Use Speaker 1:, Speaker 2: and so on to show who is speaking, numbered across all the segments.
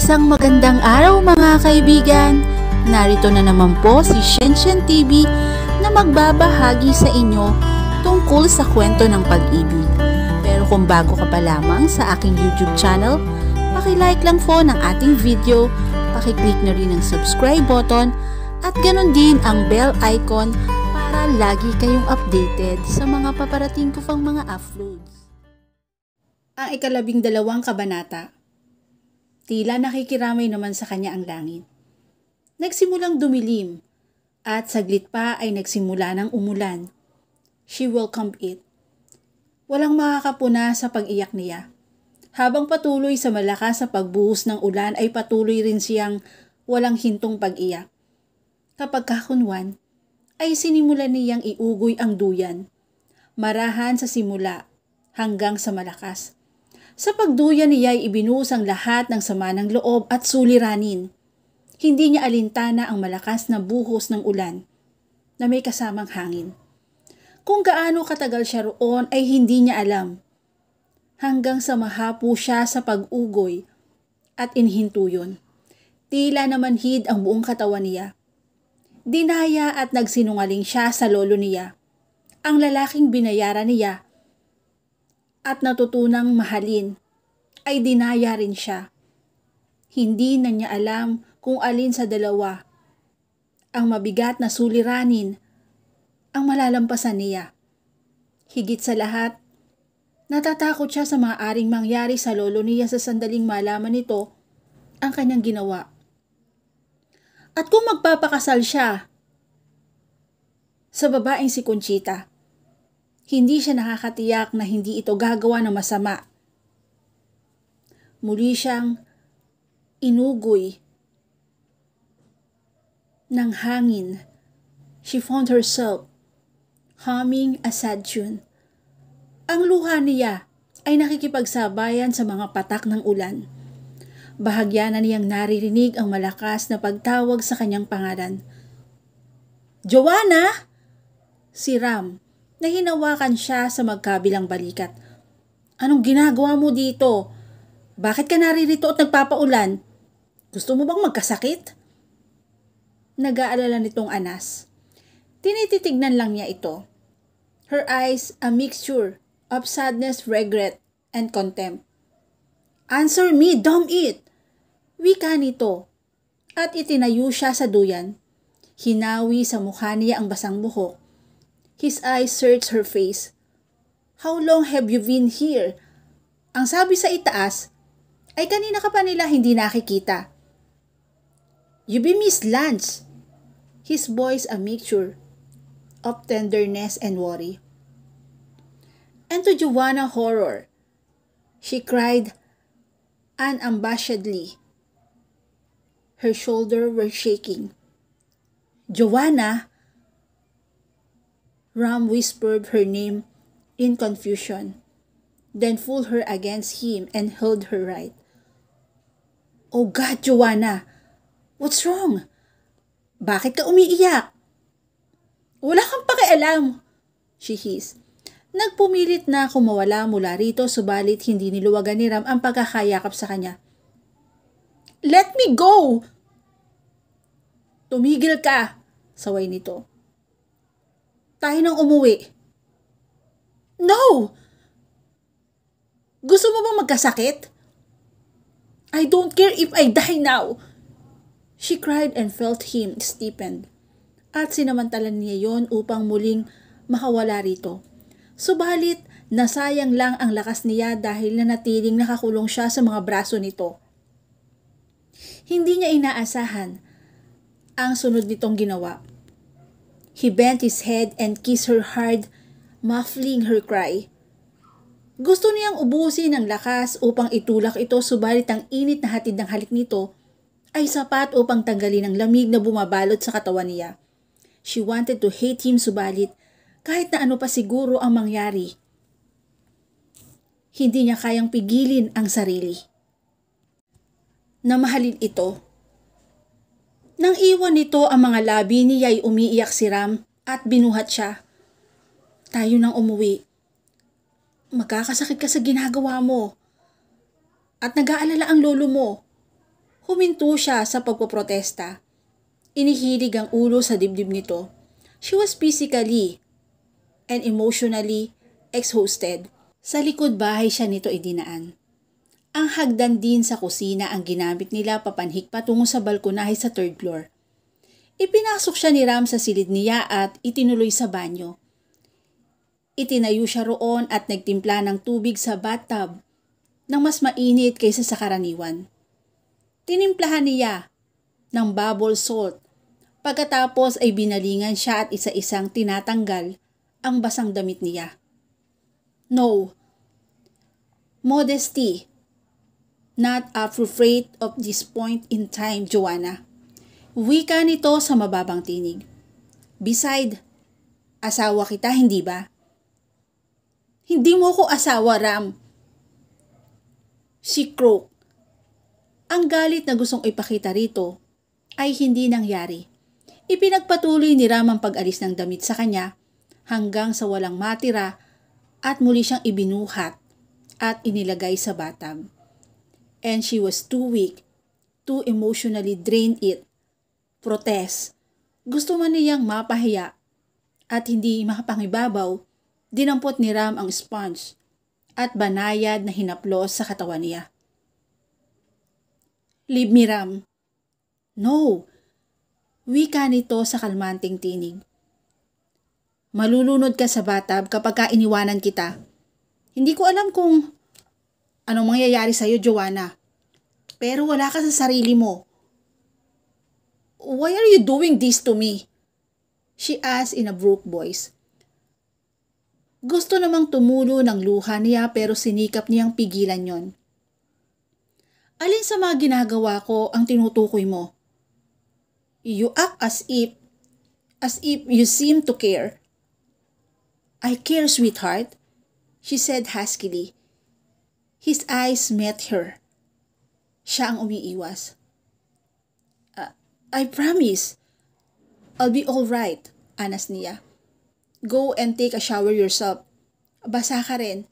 Speaker 1: Isang magandang araw mga kaibigan! Narito na naman po si Shenshen TV na magbabahagi sa inyo tungkol sa kwento ng pag-ibig. Pero kung bago ka pa lamang sa aking YouTube channel, paki-like lang po ng ating video, paki-click na rin ang subscribe button at ganon din ang bell icon para lagi kayong updated sa mga paparating ko pang mga uploads. Ang 12 kabanata. Tila nakikiramay naman sa kanya ang langit. Nagsimulang dumilim at saglit pa ay nagsimula ng umulan. She welcomed it. Walang makakapuna sa pag-iyak niya. Habang patuloy sa malakas sa pagbuhos ng ulan ay patuloy rin siyang walang hintong pag-iyak. Kapag kakunwan, ay sinimulan niyang iugoy ang duyan. Marahan sa simula hanggang sa malakas. Sa pagduyan niya ay ibinuhos ang lahat ng sama ng loob at suliranin. Hindi niya alintana ang malakas na buhos ng ulan na may kasamang hangin. Kung gaano katagal siya roon ay hindi niya alam. Hanggang sa mahapo siya sa pag-ugoy at inhinto yun. Tila namanhid ang buong katawan niya. Dinaya at nagsinungaling siya sa lolo niya. Ang lalaking binayaran niya at natutunang mahalin, ay dinaya rin siya. Hindi na niya alam kung alin sa dalawa ang mabigat na suliranin ang malalampasan niya. Higit sa lahat, natatakot siya sa maaaring mangyari sa lolo niya sa sandaling malaman nito ang kanyang ginawa. At kung magpapakasal siya sa babaeng si Conchita, hindi siya nakakatiyak na hindi ito gagawa ng masama. Muli siyang inugoy ng hangin. She found herself humming a sad tune. Ang luha niya ay nakikipagsabayan sa mga patak ng ulan. Bahagya na niyang naririnig ang malakas na pagtawag sa kanyang pangalan. Joanna! Si Ram, na hinawakan siya sa magkabilang balikat. Anong ginagawa mo dito? Bakit ka naririto at nagpapaulan? Gusto mo bang magkasakit? Nag-aalala nitong Anas. Tinititignan lang niya ito. Her eyes a mixture of sadness, regret, and contempt. Answer me, dumb it! Wika nito. At itinayo siya sa duyan. Hinawi sa mukha niya ang basang buhok. His eyes searched her face. How long have you been here? Ang sabi sa itaas, ay kanina ka pa nila hindi nakikita. You be Miss Lance. His voice a mixture of tenderness and worry. And to Joanna horror, she cried unabashedly. Her shoulders were shaking. Joanna! Ram whispered her name in confusion, then pulled her against him and held her right. Oh God, Joanna! What's wrong? Bakit ka umiiyak? Wala kang pakialam, she hissed. Nagpumilit na kumawala mula rito subalit hindi niluwagan ni Ram ang pagkakayakap sa kanya. Let me go! Tumigil ka, saway nito. Tayo nang umuwi. No! Gusto mo bang magkasakit? I don't care if I die now. She cried and felt him stiffened. At sinamantalan niya yon upang muling makawala rito. Subalit, nasayang lang ang lakas niya dahil nanatiling nakakulong siya sa mga braso nito. Hindi niya inaasahan ang sunod nitong ginawa. He bent his head and kissed her hard, muffling her cry. Gusto niyang ubusin ng lakas upang itulak ito subalit ang init na hatid ng halik nito ay sapat upang tanggalin ang lamig na bumabalot sa katawan niya. She wanted to hate him subalit kahit na ano pa siguro ang mangyari. Hindi niya kayang pigilin ang sarili. Namahalin ito. Nang iwan nito ang mga labi niya ay umiiyak si Ram at binuhat siya. Tayo nang umuwi. Magkakasakit ka sa ginagawa mo. At nag-aalala ang lolo mo. Huminto siya sa pagpoprotesta. Inihilig ang ulo sa dibdib nito. She was physically and emotionally exhausted. Sa likod bahay siya nito idinaan. Ang hagdan din sa kusina ang ginamit nila papanhik patungo sa balkonahe sa 3rd floor. Ipinasok siya ni Ram sa silid niya at itinuloy sa banyo. Itinayo siya roon at nagtimpla ng tubig sa bathtub nang mas mainit kaysa sa karaniwan. Tinimplahan niya ng bubble salt. Pagkatapos ay binalingan siya at isa-isang tinatanggal ang basang damit niya. No. Modesty. Not appropriate of this point in time, Joanna. Wika nito sa mababang tinig. Beside, asawa kita, hindi ba? Hindi mo ko asawa, Ram. She croaked. Ang galit na gustong ipakita rito ay hindi nangyari. Ipinagpatuloy ni Ram ang pag-alis ng damit sa kanya hanggang sa walang matira at muli siyang ibinuhat at inilagay sa bathtub. And she was too weak, too emotionally drained it. Protest. Gusto man niyang mapahiya at hindi makapangibabaw, dinampot ni Ram ang sponge at banayad na hinaplos sa katawan niya. Leave me, Ram. No. Wika nito sa kalmanting tinig. Malulunod ka sa bathtub kapag iniwanan kita. Hindi ko alam kung anong mangyayari sa'yo, Joanna. Pero wala ka sa sarili mo. Why are you doing this to me? She asked in a broke voice. Gusto namang tumulo ng luha niya pero sinikap niyang pigilan yon. Alin sa mga ginagawa ko ang tinutukoy mo? You act as if you seem to care. I care, sweetheart, she said huskily. His eyes met her. Siya ang umiiwas. I promise. I'll be all right, anas niya. Go and take a shower yourself. Basa ka rin.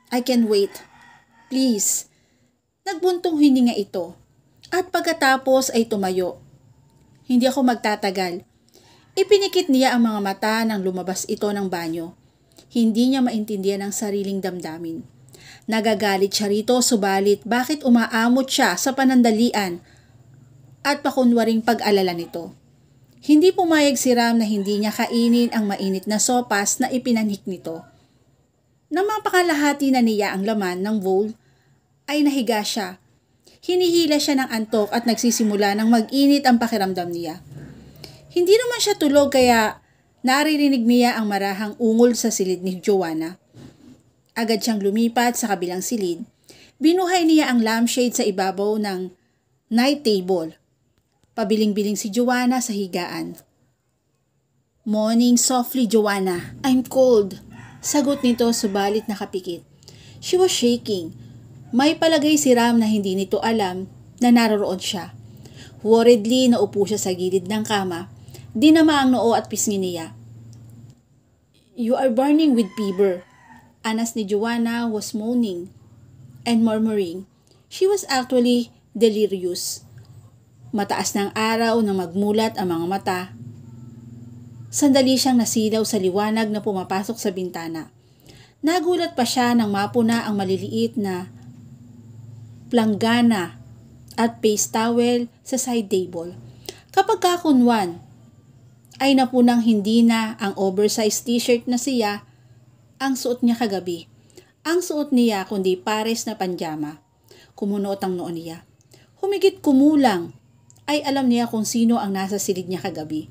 Speaker 1: I can wait. Please. Nagbuntong hininga ito. At pagkatapos ay tumayo. Hindi ako magtatagal. Ipinikit niya ang mga mata nang lumabas ito ng banyo. Hindi niya maintindihan ang sariling damdamin. Nagagalit siya rito subalit bakit umaamot siya sa panandalian at pakunwaring pag-alala nito. Hindi pumayag si Ram na hindi niya kainin ang mainit na sopas na ipinanhik nito. Nang mapakalahati na niya ang laman ng bowl, ay nahiga siya. Hinihila siya ng antok at nagsisimula ng mag-init ang pakiramdam niya. Hindi naman siya tulog kaya naririnig niya ang marahang ungol sa silid ni Joanna. Agad siyang lumipat sa kabilang silid. Binuhay niya ang lampshade sa ibabaw ng night table. Pabiling-biling si Joanna sa higaan. Moaning softly, Joanna. I'm cold. Sagot nito subalit nakapikit. She was shaking. May palagay si Ram na hindi nito alam na naroroon siya. Worriedly naupo siya sa gilid ng kama. Dinama ang noo at pisngi niya. You are burning with fever. Anas ni Joanna was moaning and murmuring. She was actually delirious. Mataas ng araw na magmulat ang mga mata. Sandali siyang nasilaw sa liwanag na pumapasok sa bintana. Nagulat pa siya nang mapuna ang maliliit na planggana at face towel sa side table. Kapag kakunwan, ay napunang hindi na ang oversized t-shirt na siya ang suot niya kagabi. Ang suot niya kundi pares na panjama. Kumunuot ang noo niya. Humigit kumulang ay alam niya kung sino ang nasa silid niya kagabi.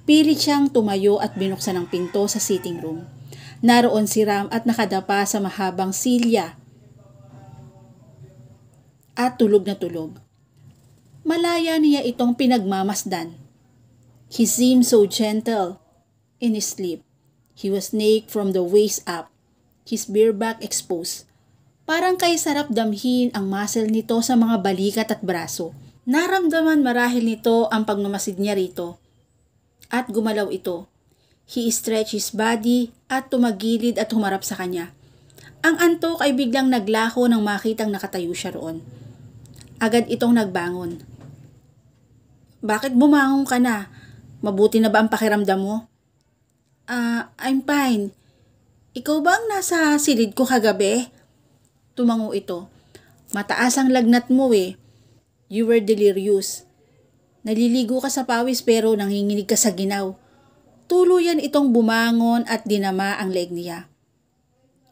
Speaker 1: Pilit siyang tumayo at binuksan ang pinto sa sitting room. Naroon si Ram at nakadapa sa mahabang silya at tulog na tulog. Malaya niya itong pinagmamasdan. He seemed so gentle in his sleep. He was naked from the waist up, his bare back exposed. Parang kay sarap damhin ang muscle nito sa mga balikat at braso. Naramdaman marahil nito ang pagmamasid niya rito. At gumalaw ito. He stretched his body at tumagilid at humarap sa kanya. Ang antok ay biglang naglaho nang makitang nakatayo siya roon. Agad itong nagbangon. Bakit bumangon ka na? Mabuti na ba ang pakiramdam mo? I'm fine. Ikaw ba ang nasa silid ko kagabi? Tumango ito. Mataas ang lagnat mo eh. You were delirious. Naliligo ka sa pawis pero nanginginig ka sa ginaw. Tuluyan itong bumangon at dinama ang leg niya.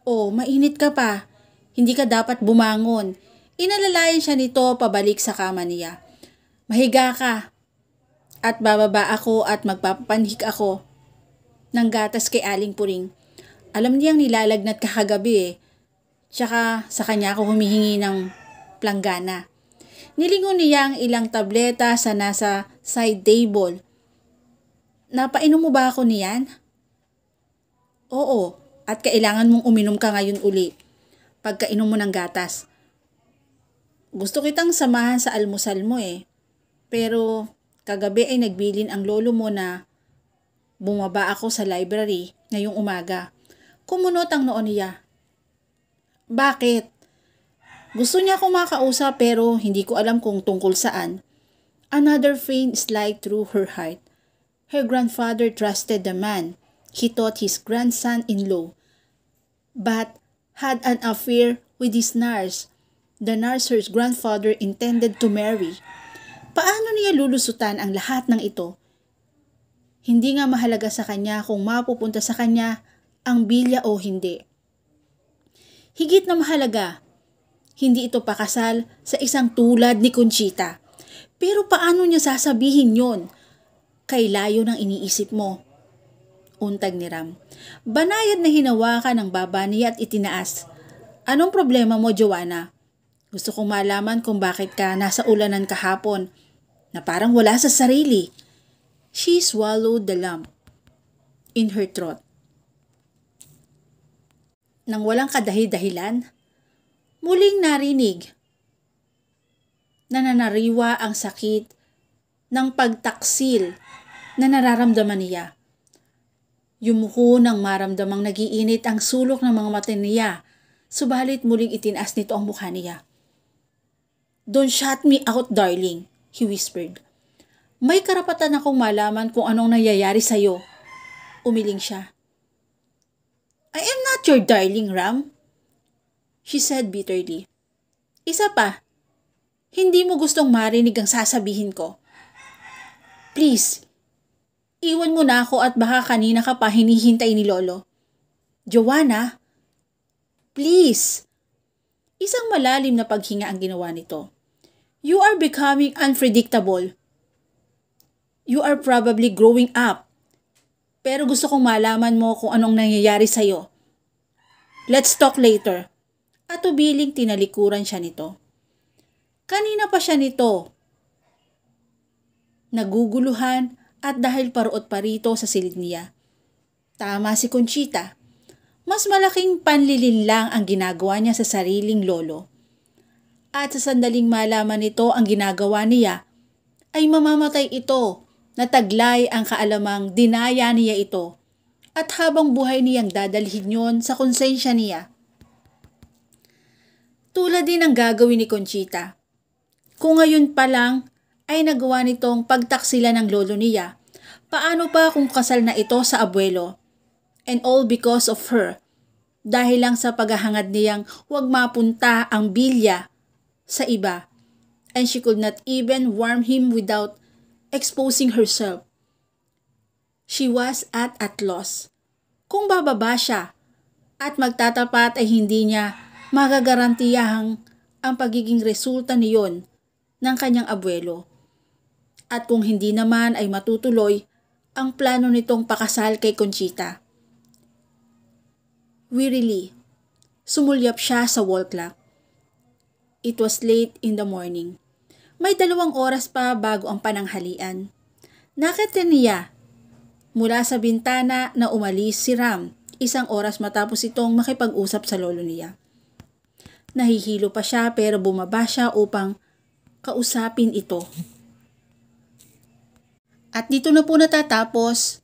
Speaker 1: Oh, mainit ka pa. Hindi ka dapat bumangon. Inalalayan siya nito pabalik sa kama niya. Mahiga ka. At bababa ako at magpapanhik ako ng gatas kay Aling Puring. Alam niyang nilalagnat ka kagabi eh. Tsaka sa kanya ako humihingi ng planggana. Nilingon niya ang ilang tableta sa nasa side table. Napainom mo ba ako niyan? Oo, at kailangan mong uminom ka ngayon uli pagkainom mo ng gatas. Gusto kitang samahan sa almusal mo eh. Pero kagabi ay nagbilin ang lolo mo na bumaba ako sa library ngayong umaga. Kumunot ang noon niya. Bakit? Gusto niya akong makausap pero hindi ko alam kung tungkol saan. Another faint slide through her heart. Her grandfather trusted the man. He thought his grandson-in-law, but had an affair with his nurse. The nurse her grandfather intended to marry. Paano niya lulusutan ang lahat ng ito? Hindi nga mahalaga sa kanya kung mapupunta sa kanya ang bilya o hindi. Higit na mahalaga, hindi ito pakasal sa isang tulad ni Conchita. Pero paano niya sasabihin yon? Kay layo ng iniisip mo. Untag ni Ram. Banayad na hinawakan ng baba niya at itinaas. Anong problema mo, Joanna? Gusto kong malaman kung bakit ka nasa ulanan kahapon na parang wala sa sarili. She swallowed the lump in her throat. Nang walang kadahi-dahilan, muling narinig. Nananariwa ang sakit ng pagtaksil na nararamdaman niya. Yumuko nang maramdamang nagiinit ang sulok ng mga mata niya, subalit muling itinaas nito ang mukha niya. Don't shut me out, darling, he whispered. May karapatan akong malaman kung anong nangyayari sa'yo. Umiling siya. I am not your darling, Ram, she said bitterly. Isa pa, hindi mo gustong marinig ang sasabihin ko. Please, iwan mo na ako at baka kanina ka pa hinihintay ni Lolo. Joanna, please. Isang malalim na paghinga ang ginawa nito. You are becoming unpredictable. You are probably growing up. Pero gusto kong malaman mo kung anong nangyayari sa'yo. Let's talk later. At ubiling tinalikuran siya nito. Kanina pa siya nito. Naguguluhan at dahil paruot pa rito sa silid niya. Tama si Conchita. Mas malaking panlilin lang ang ginagawa niya sa sariling lolo. At sa sandaling malaman nito ang ginagawa niya, ay mamamatay ito na taglay ang kaalamang dinaya niya ito at habang buhay niyang dadalhin yon sa konsensya niya. Tulad din ang gagawin ni Conchita. Kung ngayon pa lang ay nagawa nitong pagtaksila ng lolo niya, paano pa kung kasal na ito sa abuelo? And all because of her, dahil lang sa paghahangad niyang huwag mapunta ang bilya sa iba, and she could not even warm him without exposing herself. She was at loss. Kung bababa siya at magtatapat ay hindi niya magagarantiyahang ang pagiging resulta niyon ng kanyang abuelo. At kung hindi naman ay matutuloy ang plano nitong pakasal kay Conchita. Wearily, sumulyap siya sa wall clock. It was late in the morning. May 2 oras pa bago ang pananghalian. Nakita niya mula sa bintana na umalis si Ram 1 oras matapos itong makipag-usap sa lolo niya. Nahihilo pa siya pero bumaba siya upang kausapin ito. At dito na po natatapos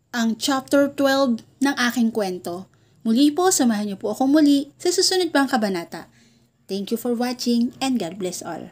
Speaker 1: ang chapter 12 ng aking kwento. Muli po, samahan niyo po ako muli sa susunod pang kabanata. Thank you for watching and God bless all.